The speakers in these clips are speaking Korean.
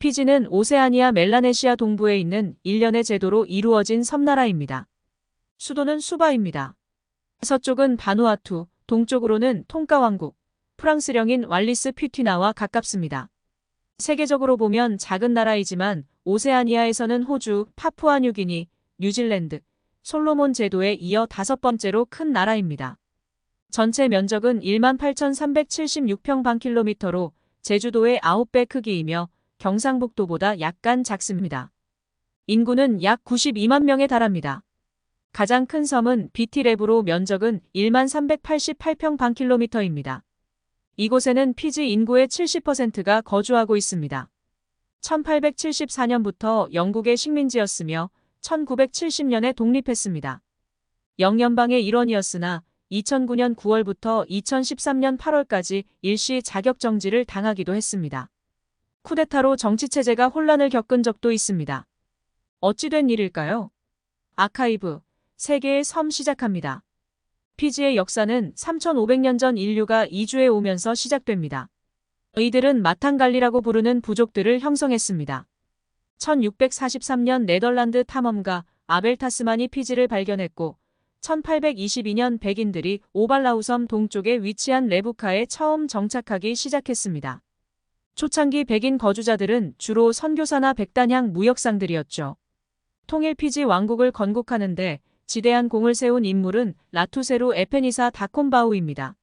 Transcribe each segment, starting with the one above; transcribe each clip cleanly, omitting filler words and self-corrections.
피지는 오세아니아 멜라네시아 동부에 있는 일련의 제도로 이루어진 섬나라입니다. 수도는 수바입니다. 서쪽은 바누아투, 동쪽으로는 통가 왕국, 프랑스령인 왈리스 퓨티나와 가깝습니다. 세계적으로 보면 작은 나라이지만 오세아니아에서는 호주, 파푸아뉴기니, 뉴질랜드, 솔로몬 제도에 이어 5번째로 큰 나라입니다. 전체 면적은 18,376평방킬로미터로 제주도의 9배 크기이며 경상북도보다 약간 작습니다. 인구는 약 92만 명에 달합니다. 가장 큰 섬은 비티레브로 면적은 1388평방킬로미터입니다. 이곳에는 피지 인구의 70%가 거주하고 있습니다. 1874년부터 영국의 식민지였으며 1970년에 독립했습니다. 영연방의 일원이었으나 2009년 9월부터 2013년 8월까지 일시 자격정지를 당하기도 했습니다. 쿠데타로 정치체제가 혼란을 겪은 적도 있습니다. 어찌 된 일일까요? 아카이브, 세계의 섬 시작합니다. 피지의 역사는 3,500년 전 인류가 이주해 오면서 시작됩니다. 이들은 마탄갈리라고 부르는 부족들을 형성했습니다. 1643년 네덜란드 탐험가 아벨 타스만이 피지를 발견했고 1822년 백인들이 오발라우 섬 동쪽에 위치한 레부카에 처음 정착하기 시작했습니다. 초창기 백인 거주자들은 주로 선교사나 백단향 무역상들이었죠. 통일 피지 왕국을 건국하는데 지대한 공을 세운 인물은 라투세루 에페니사 다콘바우입니다.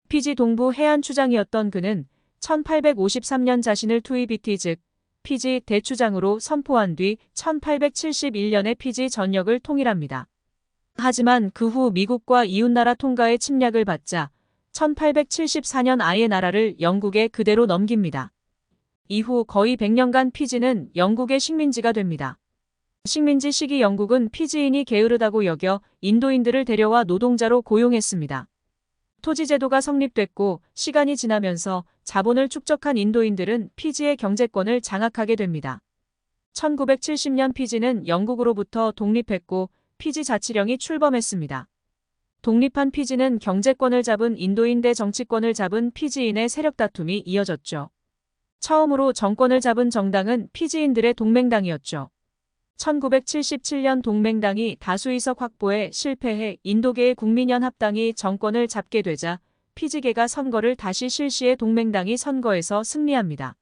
피지 동부 해안 추장이었던 그는 1853년 자신을 투이비티 즉 피지 대추장으로 선포한 뒤 1871년에 피지 전역을 통일합니다. 하지만 그 후 미국과 이웃나라 통가의 침략을 받자 1874년 아예 나라를 영국에 그대로 넘깁니다. 이후 거의 100년간 피지는 영국의 식민지가 됩니다. 식민지 시기 영국은 피지인이 게으르다고 여겨 인도인들을 데려와 노동자로 고용했습니다. 토지제도가 성립됐고 시간이 지나면서 자본을 축적한 인도인들은 피지의 경제권을 장악하게 됩니다. 1970년 피지는 영국으로부터 독립했고 피지 자치령이 출범했습니다. 독립한 피지는 경제권을 잡은 인도인 대 정치권을 잡은 피지인의 세력 다툼이 이어졌죠. 처음으로 정권을 잡은 정당은 피지인들의 동맹당이었죠. 1977년 동맹당이 다수의석 확보에 실패해 인도계의 국민연합당이 정권을 잡게 되자 피지계가 선거를 다시 실시해 동맹당이 선거에서 승리합니다.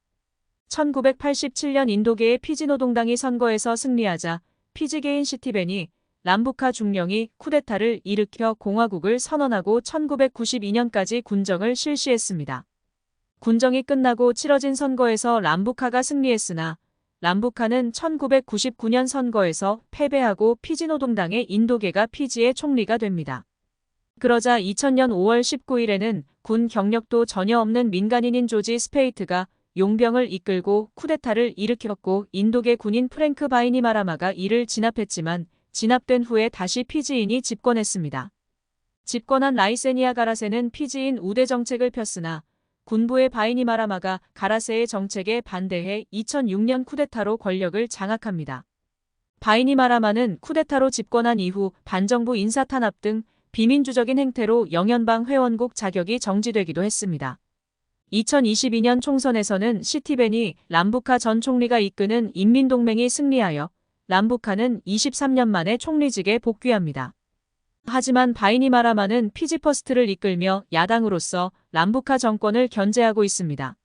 1987년 인도계의 피지노동당이 선거에서 승리하자 피지계인 시티벤이 람부카 중령이 쿠데타를 일으켜 공화국을 선언하고 1992년까지 군정을 실시했습니다. 군정이 끝나고 치러진 선거에서 람부카가 승리했으나 람부카는 1999년 선거에서 패배하고 피지노동당의 인도계가 피지의 총리가 됩니다. 그러자 2000년 5월 19일에는 군 경력도 전혀 없는 민간인인 조지 스페이트가 용병을 이끌고 쿠데타를 일으켰고 인도계 군인 프랭크 바이니마라마가 이를 진압했지만 진압된 후에 다시 피지인이 집권했습니다. 집권한 라이세니아 가라세는 피지인 우대 정책을 폈으나 군부의 바이니마라마가 가라세의 정책에 반대해 2006년 쿠데타로 권력을 장악합니다. 바이니마라마는 쿠데타로 집권한 이후 반정부 인사탄압 등 비민주적인 행태로 영연방 회원국 자격이 정지되기도 했습니다. 2022년 총선에서는 시티벤이 람부카 전 총리가 이끄는 인민동맹이 승리하여 람부카는 23년 만에 총리직에 복귀합니다. 하지만 바이니마라마는 피지퍼스트를 이끌며 야당으로서 람부카 정권을 견제하고 있습니다.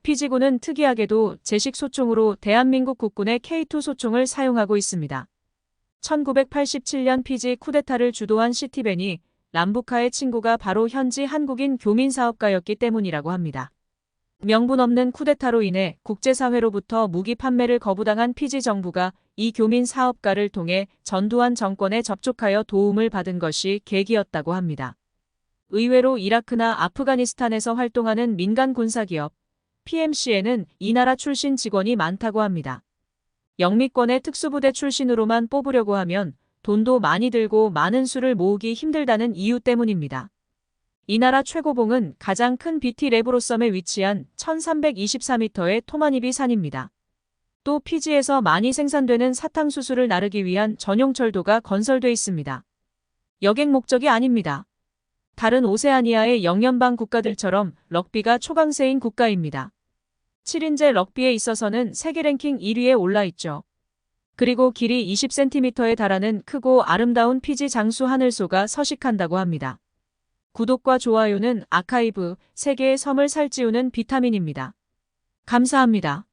피지군은 특이하게도 제식 소총으로 대한민국 국군의 K2 소총을 사용하고 있습니다. 1987년 피지 쿠데타를 주도한 시티벤이 람부카의 친구가 바로 현지 한국인 교민사업가였기 때문이라고 합니다. 명분 없는 쿠데타로 인해 국제사회로부터 무기 판매를 거부당한 피지 정부가 이 교민 사업가를 통해 전두환 정권에 접촉하여 도움을 받은 것이 계기였다고 합니다. 의외로 이라크나 아프가니스탄에서 활동하는 민간 군사기업 PMC에는 이 나라 출신 직원이 많다고 합니다. 영미권의 특수부대 출신으로만 뽑으려고 하면 돈도 많이 들고 많은 수를 모으기 힘들다는 이유 때문입니다. 이 나라 최고봉은 가장 큰 비티 레브로섬에 위치한 1324m의 토마니비 산입니다. 또 피지에서 많이 생산되는 사탕수수를 나르기 위한 전용 철도가 건설돼 있습니다. 여객 목적이 아닙니다. 다른 오세아니아의 영연방 국가들처럼 럭비가 초강세인 국가입니다. 7인제 럭비에 있어서는 세계 랭킹 1위에 올라 있죠. 그리고 길이 20cm에 달하는 크고 아름다운 피지 장수 하늘소가 서식한다고 합니다. 구독과 좋아요는 아카이브, 세계의 섬을 살찌우는 비타민입니다. 감사합니다.